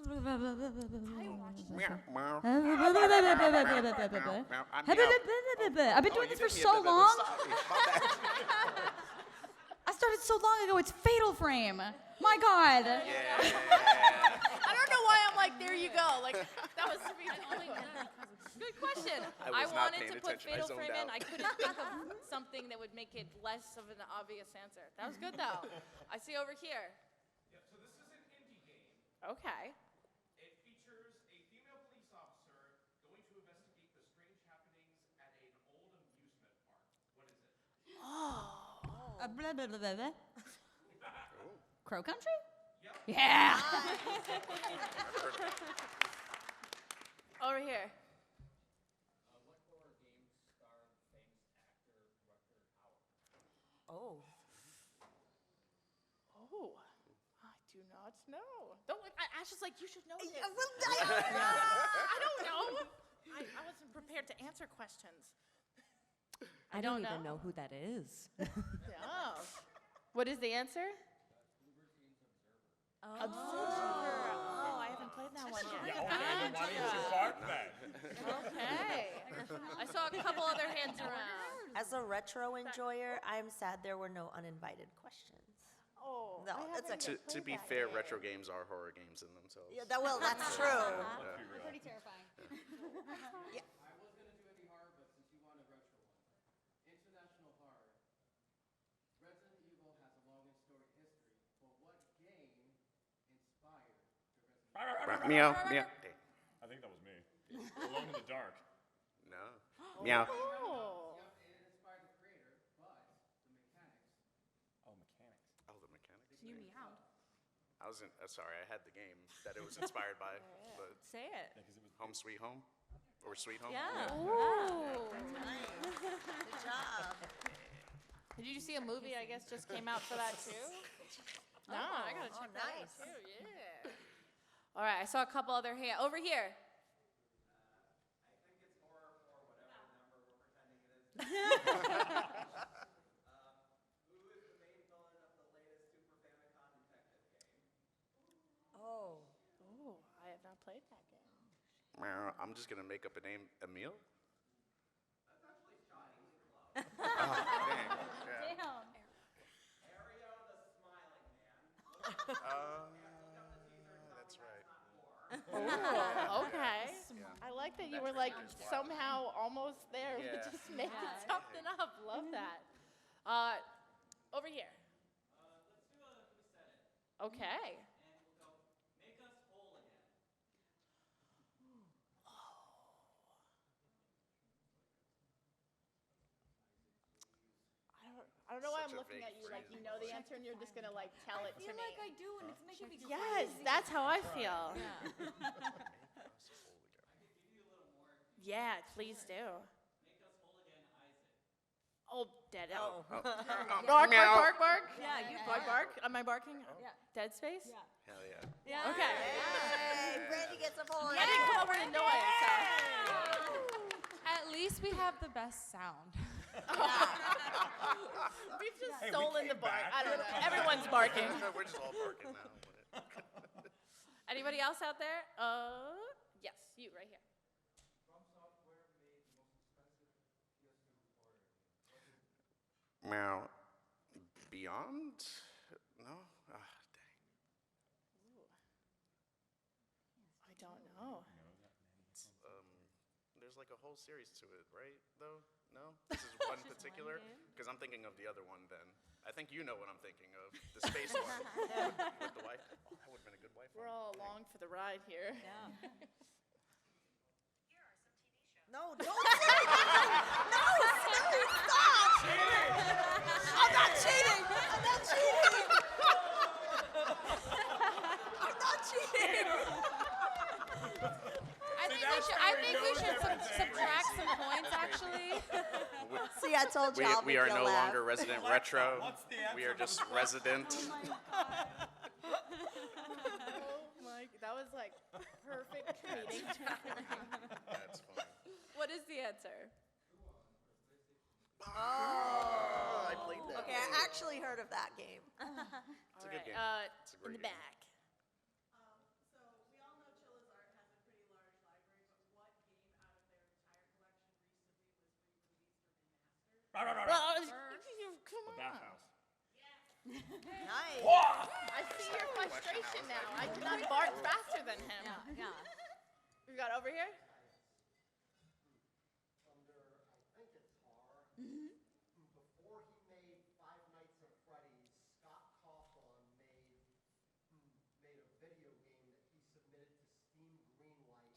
I've been doing this for so long. I started so long ago. It's Fatal Frame. My God. I don't know why I'm like, there you go. Like, that was to be good question. I was not wanted paying to put attention. I Fatal zoned Frame in. out. I couldn't think of something that would make it less of an obvious answer. That was good, though. I see over here. Yeah, so this is an indie game. Okay. It features a female police officer going to investigate the strange happenings at an old amusement park. What is it? Blah, blah, blah, blah, blah. Crow Country? Yep. Yeah. Over here. What horror game starred famous actor Rutger Hauer? Oh. Oh, I do not know. Don't look. Ash is like, you should know this. I will I don't know. I wasn't prepared to answer questions. I don't even know who that is. Oh. What is the answer? Observer. Oh, I haven't played that one yet. Yeah, okay, then why didn't you bark then? Okay. I saw a couple other hands around. As a retro enjoyer, I'm sad there were no uninvited questions. Oh. No, that's okay. To be fair, retro games are horror games in themselves. Yeah, that's true. They're pretty terrifying. I was going to do indie horror, but since you want a retro one. International horror. Resident Evil has a long and storied history, but what game inspired the Resident Evil? Meow, meow. I think that was me. Alone in the dark. No. Meow. Oh. It inspired the creator, but the mechanics. Oh, mechanics. Oh, the mechanics. You meowed. I was sorry, I had the game that it was inspired by, but Say it. Home Sweet Home? Or Sweet Home? Yeah. Ooh. Good job. Did you see a movie, I guess, just came out for that too? No, I gotta check that out nice. too, yeah. All right, I saw a couple other hands. Over here. I think it's horror for whatever number we're pretending it is. Who is the main villain of the latest Super Famicom detective game? Oh. Oh, I have not played that game. Meow. I'm just going to make up a name. Emil? That's actually shocking. Oh, dang. Yeah. Damn. Ario the Smiling Man. That's right. Oh, okay. Yeah. I like that you were like somehow almost there, Yeah. but just making something up. Love that. Over here. Let's do a Who Said It. Okay. And we'll go, make us whole again. I don't know why Such I'm a looking vague at you like you phrase. know the answer and you're just gonna like tell it to me. I do, and it's making me Yes, that's how I feel. Make us whole again. Give you a little more. Yeah, please do. Make us whole again, Isaac. Oh, dead. Oh. Bark, Meow. bark, bark, bark. Yeah, you Bark, bark. Am I barking? Yeah. Dead Space? Yeah. Hell yeah. Yeah. Okay. Hey, Brandy gets a point. I didn't come over to noise, so. At least we have the best sound. We've just Hey, we stolen the came bark. back. I don't know. Everyone's barking. We're just all barking now. Anybody else out there? Yes, you right here. From Software made the most expensive PS2 horror game. Meow. Beyond? No? Ah, dang. I don't know. There's like a whole series to it, right? Though? No? This is one particular? Because I'm thinking of the other one then. I think you know what I'm thinking of. The space one. With the wife. Oh, that would have been a good wife We're one. all Dang. along for the ride here. No, don't say that. No, I told you I'll We make are you no laugh. longer resident retro. What's the answer? We are just resident. That was like perfect comedic timing. That's funny. What is the answer? Oh, I played that. Okay, I actually heard of that game. It's a good game. It's a In great the game. back. So we all know Chilizart has a pretty large library, but what game out of their entire collection recently was re-released or remastered? Come on. Bathhouse. Nice. I see your frustration now. I cannot bark faster than him. Yeah. We got over here? Under, I think it's horror. Before he made Five Nights at Freddy's, Scott Cawthon made a video game that he submitted to Steam Greenlight.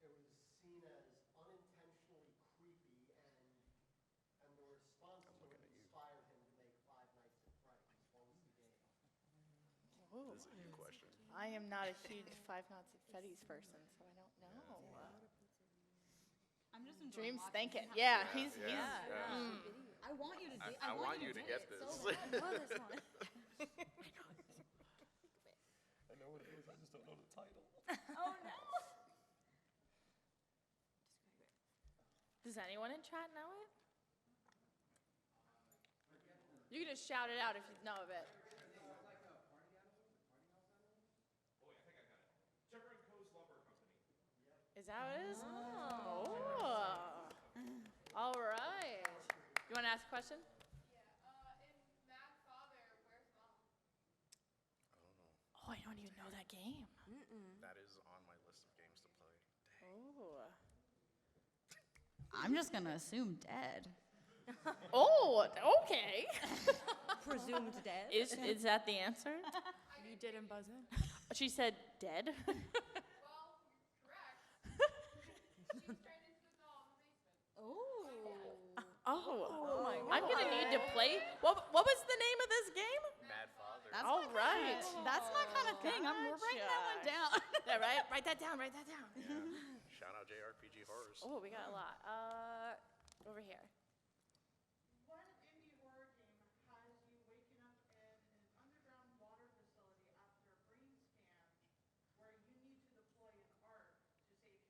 It was seen as unintentionally creepy, and the response to it inspired him to make Five Nights at Freddy's. What was the game? This is a good question. I am not a huge Five Nights at Freddy's person, so I don't know. I'm just enjoying Dream's watching thinking. him Yeah, have he's. I want you to do. I want you to get this. I know this one. I know what it is, I just don't know the title. Oh no. Does anyone in chat know it? You can just shout it out if you know of it. Is that what it is? Oh. All right. You want to ask a question? Oh, I don't even know that game. That is on my list of games to play. Oh. I'm just gonna assume dead. Oh, okay. Presumed dead. Is that the answer? You didn't buzz in. She said dead. Oh, I'm gonna need to play. What was the name of this game? Mad Father. That's All my right. That's my kind of thing. I'm writing that one down. Yeah, right. Write that down. Write that down. Shout out JRPG Horrors. Oh, we got a lot. Over here. What indie horror game has you waking up in an underground water facility after a brain scan where you need to deploy an arc to save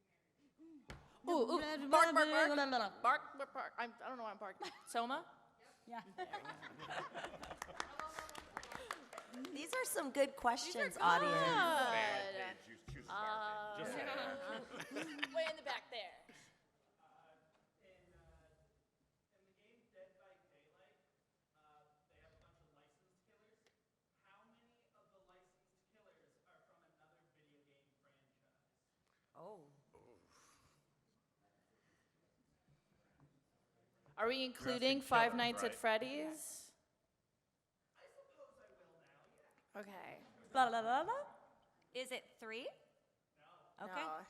humanity? Ooh, bark, bark, bark. Bark, bark, bark. I don't know why I'm barking. Soma? Yeah. These are some good questions, audience. Bad choose Spark. Just saying. Way in the back there. In the game Dead by Daylight, they have a bunch of licensed killers. How many of the licensed killers are from another video game franchise? Oh. Are we including Jurassic Five Killers, Nights at right? Freddy's? I suppose I will now, yeah. Okay. Blah, blah, blah, blah. Is it 3? No. Okay. No.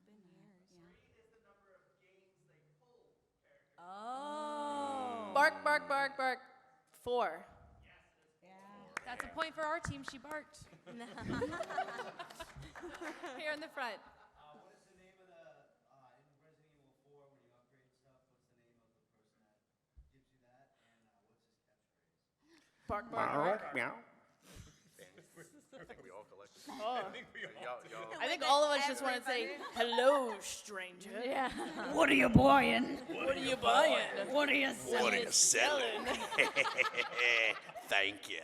Three is the number of games they pull characters. Oh. Bark, bark, bark, bark. 4. That's a point for our team. She barked. Here in the front. What is the name of the, in Resident Evil 4, when you upgrade stuff, what's the name of the person that gives you that, and what's his catchphrase? Bark, bark, bark. Meow. I think we all collectively. Oh. Y'all, I think all of us just want to say, hello, stranger. Yeah. What are you buying? What are you buying? What are you selling? what are you selling? Thank you.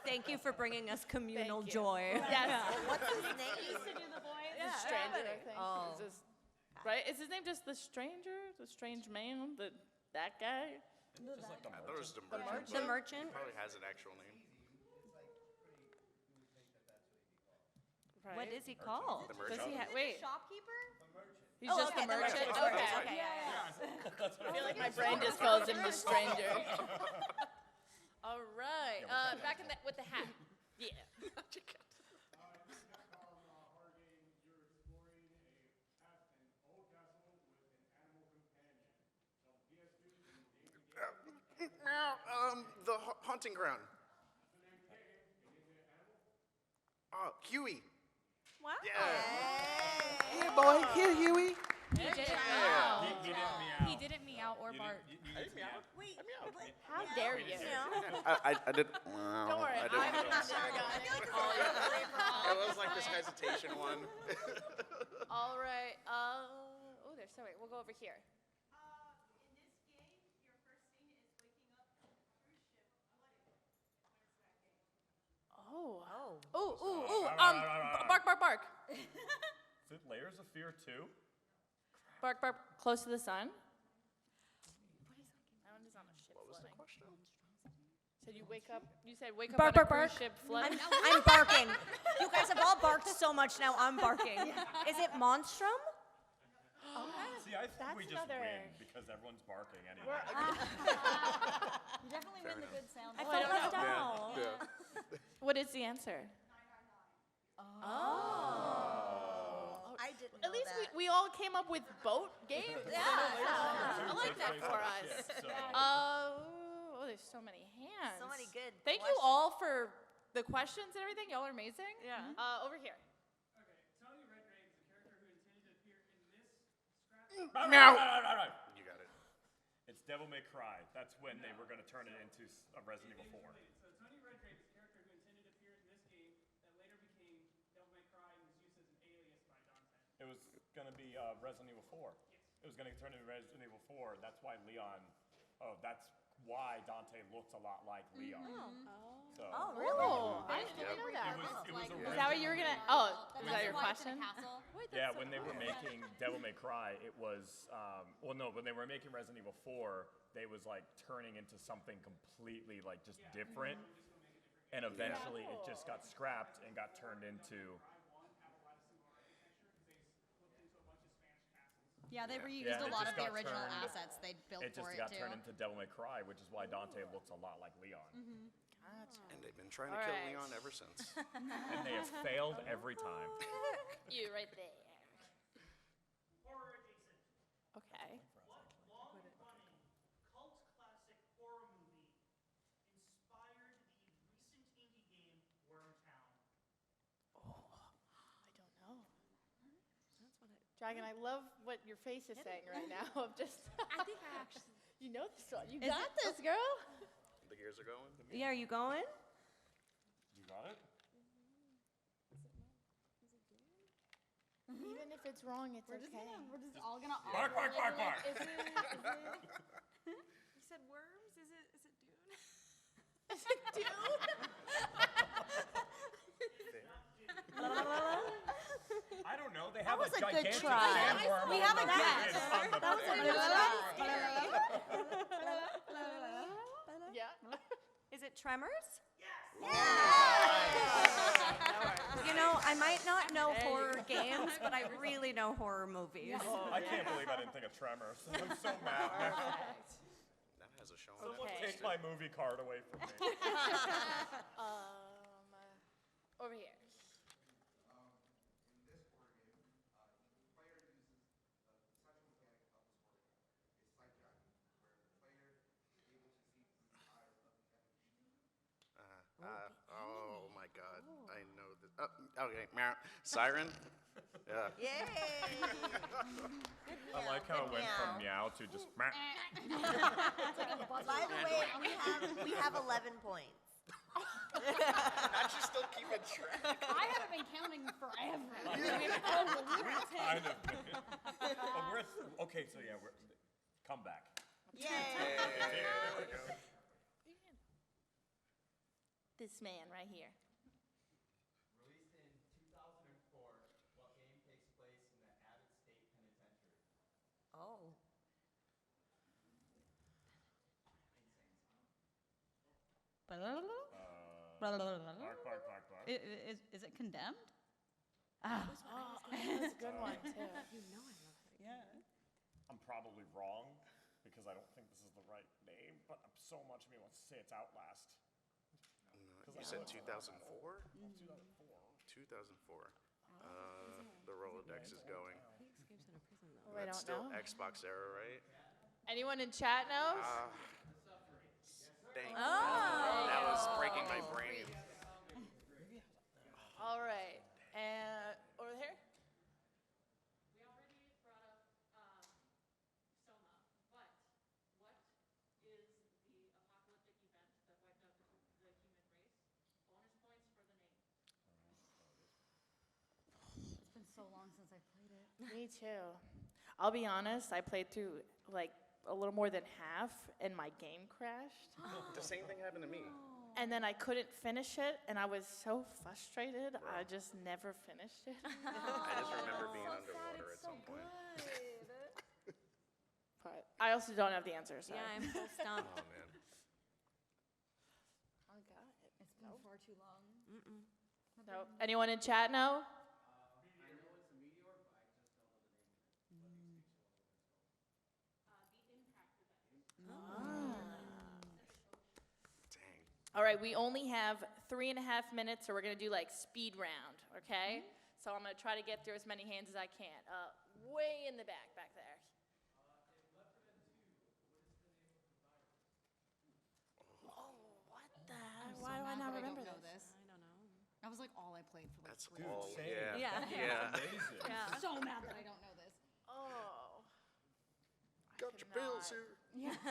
Thank you for bringing us communal Thank you. joy. Yes. What's his name? The stranger, I think. Oh. Is this- right? Is his name just the stranger? The strange man? That guy? I thought it was the merchant. The merchant? Probably has an actual name. Right. What is he called? The Does merchant. he wait. Shopkeeper? He's just the merchant? Okay. Okay, yeah. I feel like my brain just calls him the stranger. All right. Back in with the hat. Yeah. The hunting ground. Oh, Huey. Wow. Yeah. Here, boy. Here, Huey. Wow. bark. Wait, How dare you? I did. Don't worry, I I didn't have notice. never gotten it. It was like this hesitation one. All right. Oh, there's so many. We'll go over here. In this game, your first thing is waking up on a cruise ship flooding. What is that game? Oh. Oh. Ooh. Bark. Is it Layers of Fear 2? Bark. Close to the sun. What is that? That one is on a ship What was the flooding. question? So you wake up. You said wake up Bark, on a bark, cruise ship flooding. I'm barking. You guys have all barked so much now. I'm barking. Is it Monstrum? See, I think we just another- win because everyone's barking anyway. You definitely win the good sound. I felt left out. Yeah. What is the answer? I didn't know At least that. we all came up with boat games. Yeah. I like that for us. There's so many hands. So many good Thank you questions. all for the questions and everything. Y'all are amazing. Yeah. Over here. Okay, Tony Redgrave is a character who intended to appear in this scrap. You got it. It's Devil May Cry. That's when they were going to turn it into a Resident Evil 4. So Tony Redgrave is a character who intended to appear in this game that later became Devil May Cry and was used as an alias by Dante. It was going to be Resident Evil 4. It was going to turn into Resident Evil 4. That's why Leon. That's why Dante looks a lot like Leon. So, Really? Oh, I didn't know that. It was Is that what you were gonna? Oh, was that your question? Yeah, when they were making Devil May Cry, it was when they were making Resident Evil 4, they was like turning into something completely like just different, and eventually it just got scrapped and got turned into. Yeah, they reused Yeah, a it lot just of the got original turned- assets they built It just for it got too. turned into Devil May Cry, which is why Dante looks a lot like Leon, And they've been trying to kill Alright. Leon ever since. and they have failed every time. You right there. Horror adjacent. Okay. What long-running cult classic horror movie inspired the recent indie game Wormtown? I don't know. Dragon, I love what your face is saying right now. Of just. I think I actually. You know this one. You got this, girl. The gears are going. Yeah, are you going? You got it? Even if it's wrong, it's okay. We're just all gonna Bark, bark, bark, bark. You said worms? Is it Dune? Is it Dune? I don't know. They have was a good gigantic try. sandworm We on have the a guess. fridge on the That was a fridge. good try. Yeah. Is it Tremors? You know, I might not know horror games, but I really know horror movies. I can't believe I didn't think of Tremors. I'm so mad. That has a show on Someone Okay. take my movie card away from me. Over here. In this horror game, the player uses the central mechanic of this horror game. It's sight jacking, where the player is able to see through the eyes of the enemy. Oh my God, I know this. Okay, meow. Siren. Yeah. Yay! I like how it went from meow to just. By the way, we have 11 points. Not you still keeping track. I haven't been counting forever. Kind of. Okay, so yeah, we're come back. Yay! There we go. This man right here. Released in 2004, what game takes place in the Abbott State Penitentiary? Oh. Bark, bark, bark, bark. Is it Condemned? That's a good one too. Yeah. I'm probably wrong because I don't think this is the right name, but so much of me wants to say it's Outlast. You said 2004? 2004. 2004. The Rolodex is going. Oh, I That's don't still know. Xbox era, right? Anyone in chat knows? Dang. That was breaking my brain. All right. And over here. We already brought up Soma, but so long since I played it. Me too. I'll be honest, I played through like a little more than half and my game crashed. The same thing happened to me. And then I couldn't finish it and I was so frustrated, I just never finished it. I just remember being underwater at some point. But I also don't have the answer, so. Yeah, I'm full stumped. Oh man. Oh, God. It's been far too long. Nope. Anyone in chat know? I know it's a meteor, but I just don't know the name of it. Dang. All right, we only have 3.5 minutes, so we're gonna do like speed round, okay? So I'm gonna try to get through as many hands as I can. Way in the back there. Oh, what the heck? Why do I not remember know this? this? I don't know. That was like all I played for like That's 3 all. same. Yeah. Yeah. Amazing. Yeah. So mad that I don't know this. Oh. Got your bills here.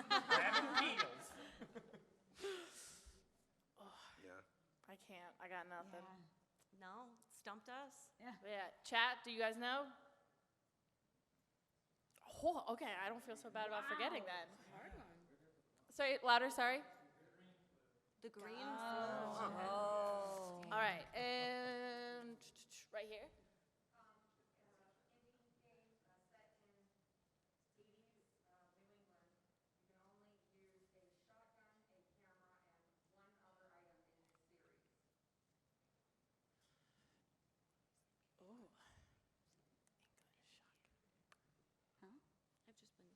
Grabbing heels. Yeah. I can't. I got nothing. No, stumped us. Yeah. Chat, do you guys know? Oh, okay. I don't feel so bad about forgetting then. Sorry, louder, sorry. The green. Oh. All right, and right here. I've just been.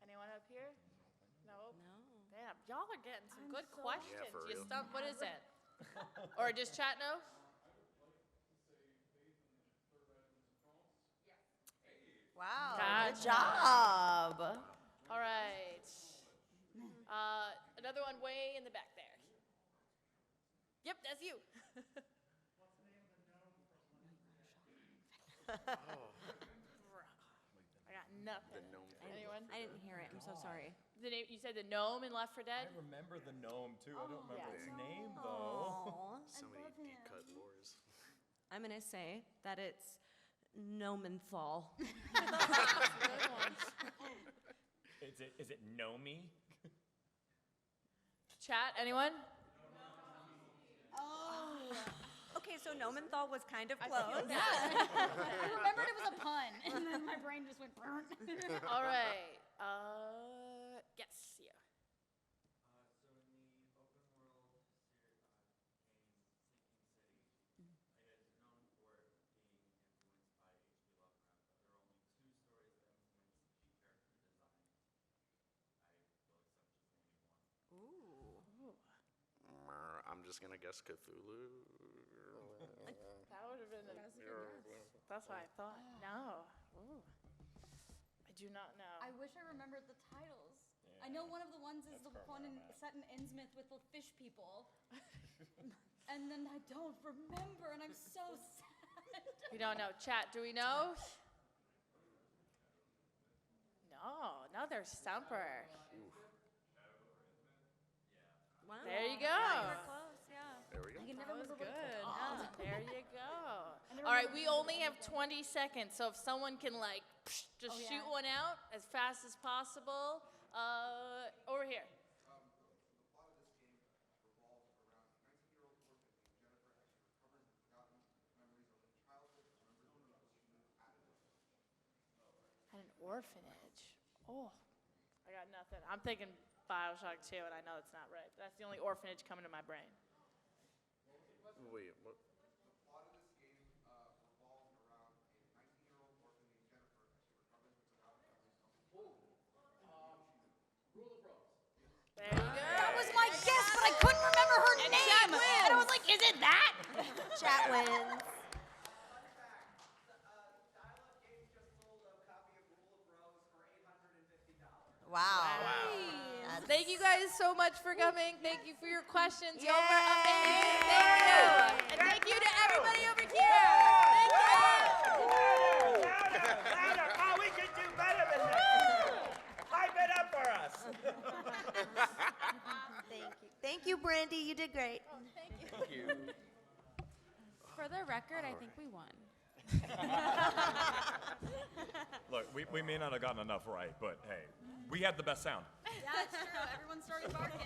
Anyone up here? No. No. Damn, y'all are getting some good questions. Yeah, for You real. stumped. What is it? Or just chat no? Wow. Gotcha. Good job. All right. Another one way in the back there. Yep, that's you. I got nothing. The gnome. Anyone? I didn't hear it. I'm so sorry. The name, you said the gnome in Left 4 Dead? I remember the gnome too. I don't remember its Yeah. name though. So many deep cut lures. I'm gonna say that it's Nomenthal. Is it Nomi? Chat, anyone? Okay, so Nomenthal was kind of close. I remembered it was a pun, and then my brain just went. All right. Yes, you. So in the open world game Sinking City, it is known for being influenced by H.P. Lovecraft, but there are only 2 stories that influence the character design. I will accept just naming one. I'm just gonna guess Cthulhu. That would have been That's what I thought. No. Ooh. I do not know. I wish I remembered the titles. I know one of the ones is the one set in Innsmouth with the fish people. And then I don't remember, and I'm so sad. We don't know. Chat, do we know? No, another stumper. Wow. There you go. We're close, yeah. There we go. I can That never was remember good. what it's called. There you go. All right, we only have 20 seconds, so if someone can like just shoot one out as fast as possible. Over here. The plot of this game revolves around a 19-year-old orphan named Jennifer as she recovers the forgotten memories of her childhood and remembers the people she knew at an orphanage. At an orphanage. Oh, I got nothing. I'm thinking BioShock 2, and I know it's not right. That's the only orphanage coming to my brain. Wait, what? The plot of this game revolves around a 19-year-old orphan named Jennifer as she recovers the forgotten memories of her childhood. Rule of Rose. There you go. That was my guess, but I couldn't remember her name. And I was like, is it that? Chat wins. Dial-Up Games just sold a copy of Rule of Rose for $850. Wow. That's- Thank you guys so much for coming. Thank you for your questions. Y'all were amazing. Thank you. And thank you to everybody over here. Thank you. Louder! Oh, we can do better than that. Pipe it up for us. Thank you. Brandy. You did great. Thank you. For the record, I think we won. Look, we may not have gotten enough right, but hey, we had the best sound. Yeah, it's true. Everyone started barking.